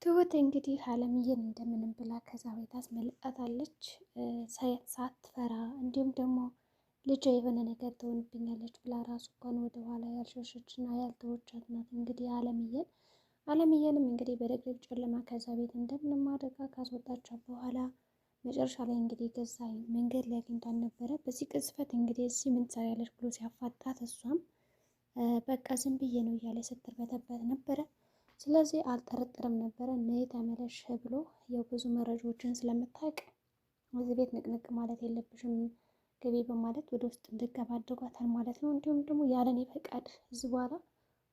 ትሁት እንግዲህ አለምዬን እንደምንም ብላ ከዛ ቤት አስመልጣታለች። ሳትፈራ እንዲሁም ደግሞ ልጇ የሆነ ነገር ትሆንብኛለች ብላ ራሱ እንኳን ወደኋላ ያልሸሸችና ያልተወቻት ናት። እንግዲህ አለምዬንም እንግዲህ በድቅድቅ ጨለማ ከዛ ቤት እንደምንም አድርጋ ካስወጣቻት በኋላ መጨረሻ ላይ እንግዲህ ገዛኸኝ መንገድ ላይ አግኝቷት ነበረ። በዚህ ቅጽበት እንግዲህ እዚህ ምን ትሰሪያለሽ ብሎ ሲያፋጣት እሷም በቃ ዝም ብዬ ነው እያለ ስትርበተበት ነበረ። ስለዚህ አልጠረጥርም ነበረ ነይ ተመለሽ ብሎ ያው ብዙ መረጃዎችን ስለምታውቅ እዚህ ቤት ንቅንቅ ማለት የለብሽም ግቢ በማለት ወደ ውስጥ እንድትገባ አድርጓታል ማለት ነው። እንዲሁም ደግሞ ያለኔ ፈቃድ እዚህ በኋላ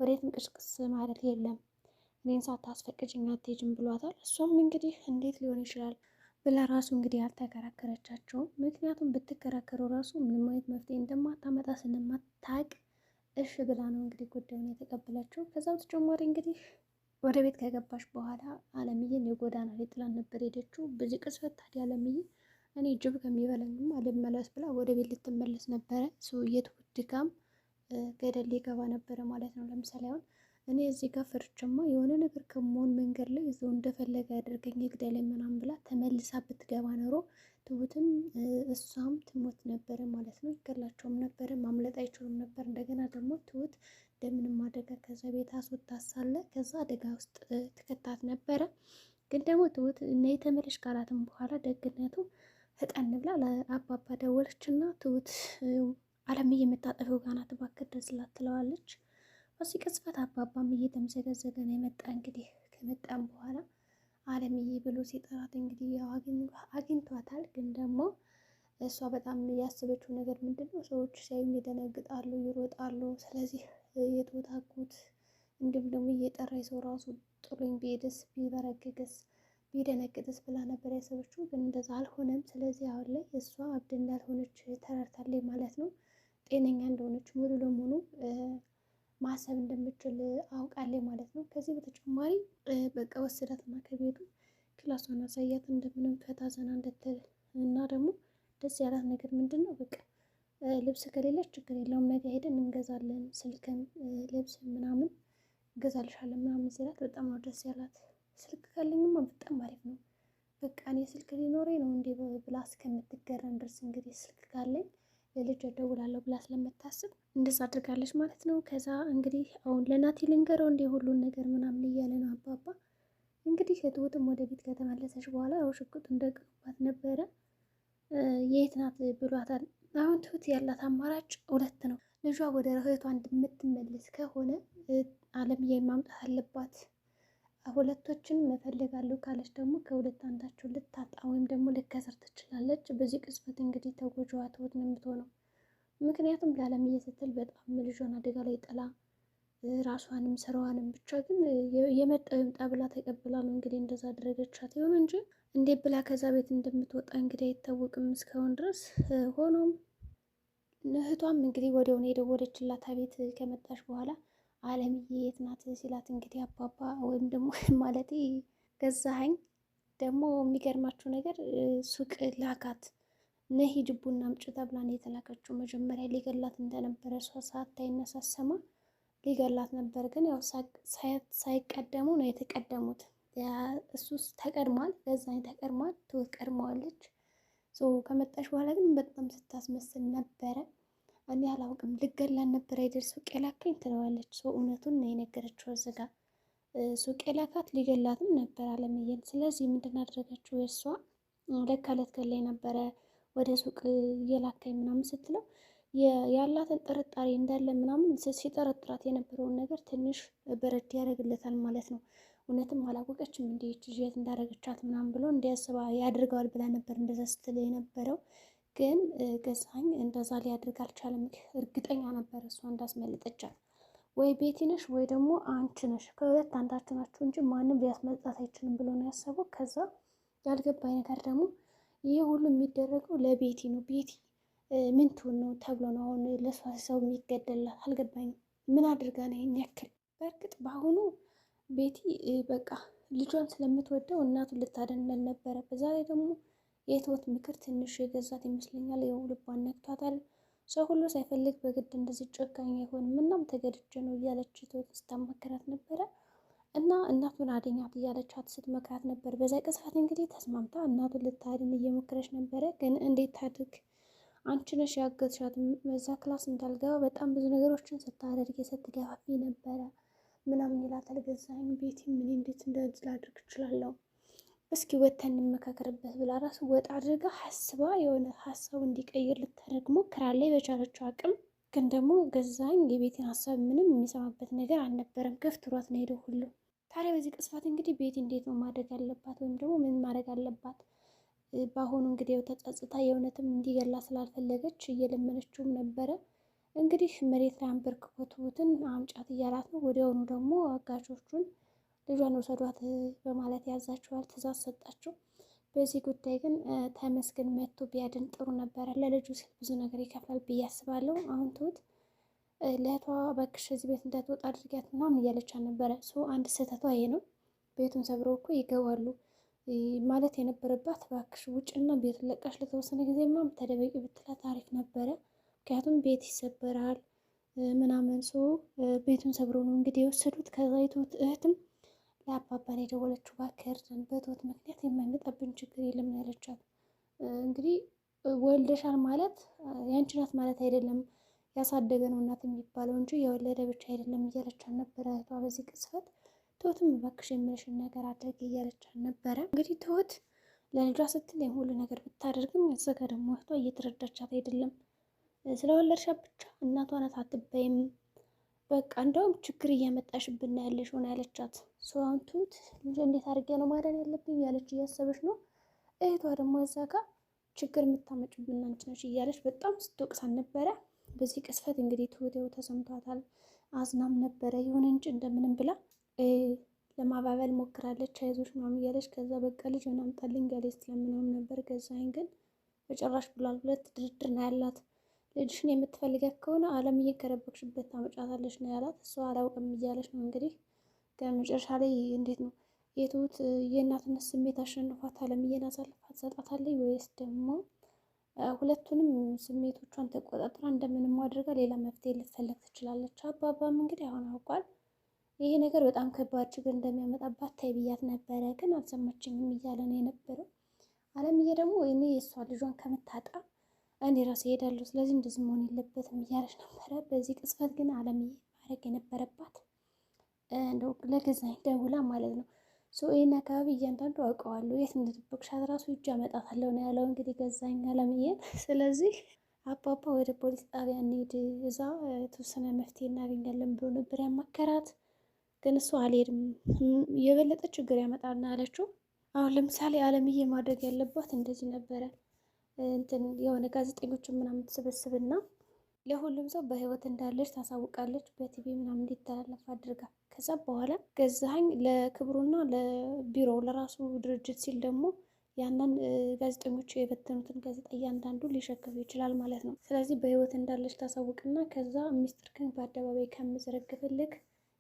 ወዴት እንቅስቅስ ማለት የለም እኔን ሳታስፈቅጂኝ አትሄጂም ብሏታል። እሷም እንግዲህ እንዴት ሊሆን ይችላል ብላ ራሱ እንግዲህ አልተከራከረቻቸውም። ምክንያቱም ብትከራከረው ራሱ ምንም አይነት መፍትሄ እንደማታመጣ ስለማታውቅ እሺ ብላ ነው እንግዲህ ጉዳዩን የተቀበለችው። ከዛ በተጨማሪ እንግዲህ ወደ ቤት ከገባች በኋላ አለምዬን የጎዳና ላይ ጥላን ነበር ሄደችው። በዚህ ቅጽበት ታዲያ አለምዬ እኔ ጅብ ከሚበላኝም አልመለስ ብላ ወደ ቤት ልትመለስ ነበረ። የትሁት ድካም ገደል ሊገባ ነበረ ማለት ነው። ለምሳሌ አሁን እኔ እዚህ ጋር ፈርቼማ የሆነ ነገር ከመሆን መንገድ ላይ እዛው እንደፈለገ ያደርገኝ ይግደለኝ ምናምን ብላ ተመልሳ ብትገባ ኖሮ ትሁትም እሷም ትሞት ነበረ ማለት ነው። ይገላቸውም ነበረ፣ ማምለጥ አይችሉም ነበር። እንደገና ደግሞ ትሁት እንደምንም አደጋ ከዛ ቤት አስወጣት ሳለ ከዛ አደጋ ውስጥ ትከታት ነበረ። ግን ደግሞ ትሁት እና የተመለሽ ካላትም በኋላ ደግነቱ ፈጠን ብላ ለአባባ ደወለች እና ትሁት አለምዬ የምታጠፊው ጋር ናት እባክህ ድረስላት ትለዋለች። በዚህ ቅጽበት አባባም እየተምዘገዘገ ነው የመጣ። እንግዲህ ከመጣም በኋላ አለምዬ ብሎ ሲጠራት እንግዲህ ያው አግኝቷታል። ግን ደግሞ እሷ በጣም ያሰበችው ነገር ምንድን ነው? ሰዎች ሲያዩኝ ይደነግጣሉ፣ ይሮጣሉ። ስለዚህ የተወታኩት እንዲሁም ደግሞ እየጠራኝ ሰው ራሱ ጥሎኝ ቢሄድስ፣ ቢበረግግስ፣ ቢደነግጥስ ብላ ነበር ያሰበችው። ግን እንደዛ አልሆነም። ስለዚህ አሁን ላይ እሷ አብድ እንዳልሆነች ተረድታለች ማለት ነው። ጤነኛ እንደሆነች ሙሉ ለሙሉ ማሰብ እንደምችል አውቃለች ማለት ነው። ከዚህ በተጨማሪ በቃ ወሰዳትና ከቤቱ ክላሷን አሳያት እንደምንም ፈታ ዘና እንድትል እና ደግሞ ደስ ያላት ነገር ምንድን ነው በቃ ልብስ ከሌለች ችግር የለውም ነገ ሄደን እንገዛለን፣ ስልክም ልብስ ምናምን እንገዛልሻለን ምናምን ሲላት በጣም ነው ደስ ያላት። ስልክ ካለኝማ በጣም አሪፍ ነው በቃ እኔ ስልክ ሊኖረኝ ነው እንዴ ብላ እስከምትገረም ድረስ እንግዲህ ስልክ ካለኝ ለልጅ እደውላለሁ ብላ ስለምታስብ እንደዛ አድርጋለች ማለት ነው። ከዛ እንግዲህ አሁን ለናቲ ልንገረው እንዴ ሁሉን ነገር ምናምን እያለ ነው አባባ። እንግዲህ ትሁትም ወደ ቤት ከተመለሰች በኋላ ያው ሽጉጥ እንደቀባት ነበረ። የት ናት ብሏታል። አሁን ትሁት ያላት አማራጭ ሁለት ነው። ልጇ ወደ እህቷ እንደምትመለስ ከሆነ አለምዬ ማምጣት አለባት። ሁለቶችን እፈልጋለሁ ካለች ደግሞ ከሁለት አንዳቸው ልታጣ ወይም ደግሞ ልከስር ትችላለች። በዚህ ቅጽበት እንግዲህ ተጎጂዋ ትሁት ነው የምትሆነው። ምክንያቱም ለአለምዬ ስትል በጣም ልጇን አደጋ ላይ ጥላ ራሷንም ስራዋንም ብቻ ግን የመጣው ይምጣ ብላ ተቀብላ ነው እንግዲህ እንደዛ አደረገቻት። ይሁን እንጂ እንዴት ብላ ከዛ ቤት እንደምትወጣ እንግዲህ አይታወቅም እስካሁን ድረስ። ሆኖም እህቷም እንግዲህ ወዲያውኑ የደወለችላት ቤት ከመጣች በኋላ አለምዬ የት ናት ሲላት እንግዲህ አባባ ወይም ደግሞ ማለቴ ገዛኸኝ ደግሞ የሚገርማችሁ ነገር ሱቅ ላካት ነይ ሂጂ ቡና አምጪ ተብላ ነው የተላከችው። መጀመሪያ ሊገላት እንደነበረ እሷ ሳታይና ሳትሰማ ሊገላት ነበር። ግን ያው ሳይቀደሙ ነው የተቀደሙት። እሱስ ተቀድሟል፣ ገዛኸኝ ተቀድሟል፣ ትሁት ቀድመዋለች። ከመጣች በኋላ ግን በጣም ስታስመስል ነበረ። እኔ አላውቅም ልገላን ነበር አይደል ሱቅ የላከኝ ትለዋለች። እውነቱን ነው የነገረችው። እዚህ ጋ ሱቅ የላካት ሊገላትም ነበር አለምዬን። ስለዚህ ምንድን አደረገችው? የእሷ ለካ ልትገለኝ ነበረ ወደ ሱቅ እየላከኝ ምናምን ስትለው ያላትን ጥርጣሬ እንዳለ ምናምን ሲጠረጥራት የነበረውን ነገር ትንሽ በረድ ያደርግለታል ማለት ነው። እውነትም አላወቀችም እንዴት የት እንዳደረገቻት ምናምን ብሎ እንዲያስባ ያደርገዋል ብላ ነበር እንደዛ ስትል የነበረው። ግን ገዛኸኝ እንደዛ ሊያደርግ አልቻለም። እርግጠኛ ነበር እሷ እንዳስመለጠቻት። ወይ ቤቲ ነሽ ወይ ደግሞ አንቺ ነሽ፣ ከሁለት አንዳችሁ ናችሁ እንጂ ማንም ሊያስመልጣት አይችልም ብሎ ነው ያሰበው። ከዛ ያልገባኝ ነገር ደግሞ ይህ ሁሉ የሚደረገው ለቤቲ ነው። ቤቲ ምን ትሆን ነው ተብሎ ነው አሁን ለሷ ሰው የሚገደላት? አልገባኝም። ምን አድርጋ ነው ይሄን ያክል? በእርግጥ በአሁኑ ቤቲ በቃ ልጇን ስለምትወደው እናቱን ልታደንለን ነበረ። በዛ ላይ ደግሞ የትሁት ምክር ትንሽ የገዛት ይመስለኛል። ይኸው ልቧን ነክቷታል። ሰው ሁሉ ሳይፈልግ በግድ እንደዚህ ጨካኝ አይሆንም። እናም ተገድጄ ነው እያለች ትሁት ስታማከራት ነበረ። እና እናቱን አድኛት እያለቻት ስትመክራት ነበር። በዛ ቅጽበት እንግዲህ ተስማምታ እናቱን ልታድን እየሞከረች ነበረ። ግን እንዴት ታድርግ? አንቺ ነሽ ያገዝሻት። በዛ ክላስ እንዳልገባ በጣም ብዙ ነገሮችን ስታደርግ ስትገፋፊ ነበረ ምናምን ይላታል ገዛኸኝ። ቤቲ ምን እንዴት እንደዚህ ላድርግ እችላለሁ? እስኪ ወተን እንመካከርበት ብላ ራሱ ወጣ አድርጋ ሀስባ የሆነ ሀሳቡ እንዲቀይር ልታደርግ ሞክራለች በቻለችው አቅም። ግን ደግሞ ገዛኸኝ የቤቲን ሀሳብ ምንም የሚሰማበት ነገር አልነበረም። ገፍትሯት ነው ሄደው ሁሉ። ታዲያ በዚህ ቅጽበት እንግዲህ ቤቲ እንዴት ነው ማድረግ ያለባት ወይም ደግሞ ምን ማድረግ አለባት? በአሁኑ እንግዲህ ተጸጽታ የእውነትም እንዲገላ ስላልፈለገች እየለመነችውም ነበረ። እንግዲህ መሬት ላይ አንበርክኮትን አምጫት እያላት ነው። ወዲያውኑ ደግሞ አጋቾቹን ልጇን ወሰዷት በማለት ያዛቸዋል፣ ትእዛዝ ሰጣቸው። በዚህ ጉዳይ ግን ተመስገን መጥቶ ቢያድን ጥሩ ነበረ። ለልጁ ሲል ብዙ ነገር ይከፍላል ብዬ አስባለሁ። አሁን ትሁት ለእህቷ እባክሽ እዚህ ቤት እንዳትወጣ አድርጊያት ምናምን እያለቻት ነበረ። አንድ ስህተቷ ይሄ ነው። ቤቱን ሰብረው እኮ ይገባሉ ማለት የነበረባት እባክሽ ውጭና ቤቱን ለቃሽ ለተወሰነ ጊዜ ምናምን ተደበቂ ብትላት አሪፍ ነበረ። ምክንያቱም ቤት ይሰበራል ምናምን ቤቱን ሰብረው ነው እንግዲህ የወሰዱት። ከዛ የትሁት እህትም ለአባባን የደወለችው እባክህ በትሁት ምክንያት የማይመጣብን ችግር የለም ያለቻት። እንግዲህ ወልደሻል ማለት ያንቺ ናት ማለት አይደለም፣ ያሳደገ ነው እናት የሚባለው እንጂ የወለደ ብቻ አይደለም እያለቻት ነበረ እህቷ በዚህ ቅጽበት። ትሁትም እባክሽ የምልሽን ነገር አድርጊ እያለቻት ነበረ። እንግዲህ ትሁት ለልጇ ስትል ሁሉ ነገር ብታደርግም እዚጋ ደግሞ እህቷ እየተረዳቻት አይደለም። ስለወለድሻት ብቻ እናቷ ናት አትበይም፣ በቃ እንደውም ችግር እያመጣሽብን ያለሽ ሆነ ያለቻት። አሁን ትሁት እንዴት አድርጌ ነው ማዳን ያለብኝ ያለች እያሰበች ነው። እህቷ ደግሞ እዛ ጋር ችግር የምታመጭብን አንቺ ነሽ እያለች በጣም ስትወቅሳት ነበረ። በዚህ ቅስፈት እንግዲህ ትሁት ተሰምቷታል፣ አዝናም ነበረ። ይሁን እንጂ እንደምንም ብላ ለማባበል ሞክራለች፣ አይዞሽ ምናምን እያለች። ከዛ በቃ ልጅ ምናምን ጣልኝ ያለች ስለምናምን ነበር። ገዛኸኝ ግን በጭራሽ ብሏል። ሁለት ድርድር ነው ያላት። ልጅሽን የምትፈልጋት ከሆነ አለምዬን ከረበክሽበት ታመጫታለች ነው ያላት። እሷ አላውቅም እያለች ነው እንግዲህ። ከመጨረሻ ላይ እንዴት ነው የትሁት የእናትነት ስሜት አሸንፏት አለምዬን አሳልፋ ትሰጣታለች ወይስ ደግሞ ሁለቱንም ስሜቶቿን ተቆጣጥራ እንደምንም አድርጋ ሌላ መፍትሄ ልትፈለግ ትችላለች? አባባም እንግዲህ አሁን አውቋል ይሄ ነገር በጣም ከባድ ችግር እንደሚያመጣባት ታይ ብያት ነበረ፣ ግን አልሰማችኝም እያለ ነው የነበረው። አለምዬ ደግሞ እኔ የእሷ ልጇን ከምታጣ እኔ ራሴ እሄዳለሁ፣ ስለዚህ እንደዚህ መሆን የለበትም እያለች ነበረ። በዚህ ቅጽበት ግን አለምዬ ማድረግ የነበረባት እንደው ለገዛኝ ደውላ ማለት ነው ይህን አካባቢ እያንዳንዱ አውቀዋለሁ፣ የት እንደደበቅሻት ራሱ እጅ አመጣታለሁ ነው ያለው እንግዲህ ገዛኝ አለምዬን። ስለዚህ አባባ ወደ ፖሊስ ጣቢያ እንሂድ፣ እዛ የተወሰነ መፍትሄ እናገኛለን ብሎ ነበር ያማከራት። ግን እሱ አልሄድም የበለጠ ችግር ያመጣልና ያለችው። አሁን ለምሳሌ አለምዬ ማድረግ ያለባት እንደዚህ ነበረ። የሆነ ጋዜጠኞችን ምናምን ትሰበስብና ለሁሉም ሰው በህይወት እንዳለች ታሳውቃለች፣ በቲቪ ምናምን እንዲተላለፍ አድርጋ። ከዛ በኋላ ገዛኸኝ ለክብሩና ለቢሮው ለራሱ ድርጅት ሲል ደግሞ ያንን ጋዜጠኞቹ የበተኑትን ጋዜጣ እያንዳንዱ ሊሸከፍ ይችላል ማለት ነው። ስለዚህ በህይወት እንዳለች ታሳውቅና ከዛ ሚስጥር ግን በአደባባይ ከምዘረግፍልክ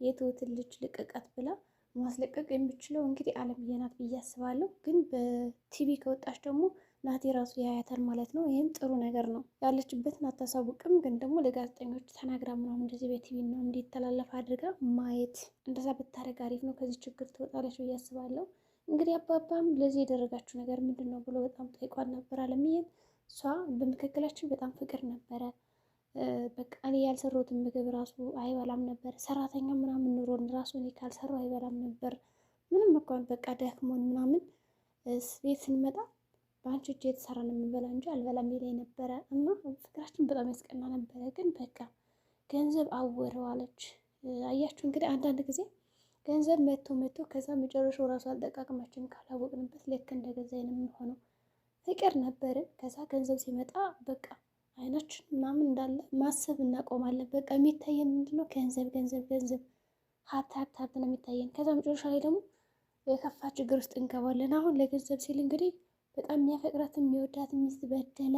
የትሁትን ልጅ ልቀቃት ብላ ማስለቀቅ የምችለው እንግዲህ አለምዬ ናት ብዬ አስባለሁ። ግን በቲቪ ከወጣች ደግሞ ናቲ ራሱ ያያታል ማለት ነው። ይህም ጥሩ ነገር ነው። ያለችበትን አታሳውቅም፣ ግን ደግሞ ለጋዜጠኞች ተናግራ ምናምን እንደዚህ በቲቪ ነው እንዲተላለፍ አድርጋ ማየት እንደዛ ብታደርግ አሪፍ ነው። ከዚህ ችግር ትወጣለች ብዬ አስባለሁ። እንግዲህ አባባም ለዚህ የደረጋችሁ ነገር ምንድን ነው ብሎ በጣም ጠይቋት ነበር አለምዬን። እሷ በመካከላችን በጣም ፍቅር ነበረ፣ በቃ እኔ ያልሰራሁትን ምግብ ራሱ አይበላም ነበር፣ ሰራተኛ ምናምን ኑሮን ራሱ እኔ ካልሰራው አይበላም ነበር። ምንም እንኳን በቃ ደክሞን ምናምን ቤት ስንመጣ በአንቺ እጅ የተሰራ ነው የምንበላ እንጂ አልበላም ይለኝ ነበረ እና ፍቅራችን በጣም ያስቀና ነበረ። ግን በቃ ገንዘብ አወረው አለች። አያችሁ እንግዲህ አንዳንድ ጊዜ ገንዘብ መቶ ከዛ መጨረሻው ራሱ አጠቃቀማችን ካላወቅንበት ልክ እንደገዛ የምንሆነው። ፍቅር ነበርን። ከዛ ገንዘብ ሲመጣ በቃ አይናችን ምናምን እንዳለ ማሰብ እናቆማለን። በቃ የሚታየን ምንድነው? ገንዘብ ገንዘብ ገንዘብ፣ ሀብት ነው የሚታየን። ከዛ መጨረሻ ላይ ደግሞ የከፋ ችግር ውስጥ እንገባለን። አሁን ለገንዘብ ሲል እንግዲህ በጣም የሚያፈቅራት የሚወዳት ሚስት በደለ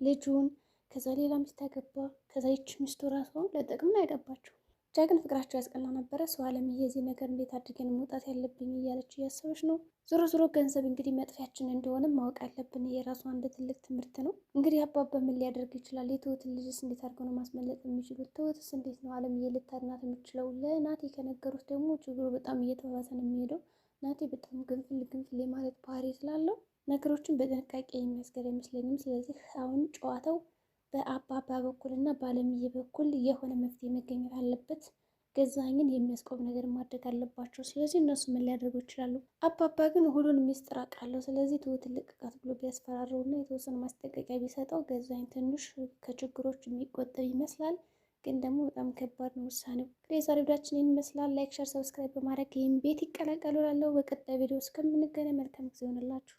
ልጁን፣ ከዛ ሌላ ሚስት ያገባ፣ ከዛ ይች ሚስቱ ራሷን ለጥቅም ነው ያገባችው። ብቻ ግን ፍቅራቸው ያስቀና ነበረ። ሰው አለምዬ የዚህ ነገር እንዴት አድርገን መውጣት ያለብኝ እያለች እያሰበች ነው። ዞሮ ዞሮ ገንዘብ እንግዲህ መጥፊያችን እንደሆነ ማወቅ አለብን። የራሱ አንድ ትልቅ ትምህርት ነው። እንግዲህ አባባ ምን ሊያደርግ ይችላል? የትሁትን ልጅስ እንዴት አድርገው ነው ማስመለጥ የሚችሉት? ትሁትስ እንዴት ነው አለምዬ ልታድናት የምችለው? ለናቴ ከነገሩት ደግሞ ችግሩ በጣም እየተባባሰ ነው የሚሄደው። ናቴ በጣም ግንፍል የማለት ባህሪ ስላለው ነገሮችን በጥንቃቄ የሚያስገር አይመስለኝም። ስለዚህ አሁን ጨዋታው በአባባ በኩል እና በአለምዬ በኩል የሆነ መፍትሄ መገኘት አለበት። ገዛኸኝን የሚያስቆም ነገር ማድረግ አለባቸው። ስለዚህ እነሱ ምን ሊያደርጉ ይችላሉ? አባባ ግን ሁሉንም ሚስጥር አውቃለሁ፣ ስለዚህ ትሁትን ልቅቃት ብሎ ቢያስፈራረው እና የተወሰነ ማስጠንቀቂያ ቢሰጠው ገዛኸኝ ትንሽ ከችግሮች የሚቆጠብ ይመስላል። ግን ደግሞ በጣም ከባድ ነው ውሳኔው። እንግዲህ የዛሬ ቪዲዮአችን ይህን ይመስላል። ላይክ፣ ሸር፣ ሰብስክራይብ በማድረግ ይህን ቤት ይቀላቀሉ። ላለው በቀጣይ ቪዲዮ እስከምንገናኝ መልካም ጊዜ ይሆንላችሁ።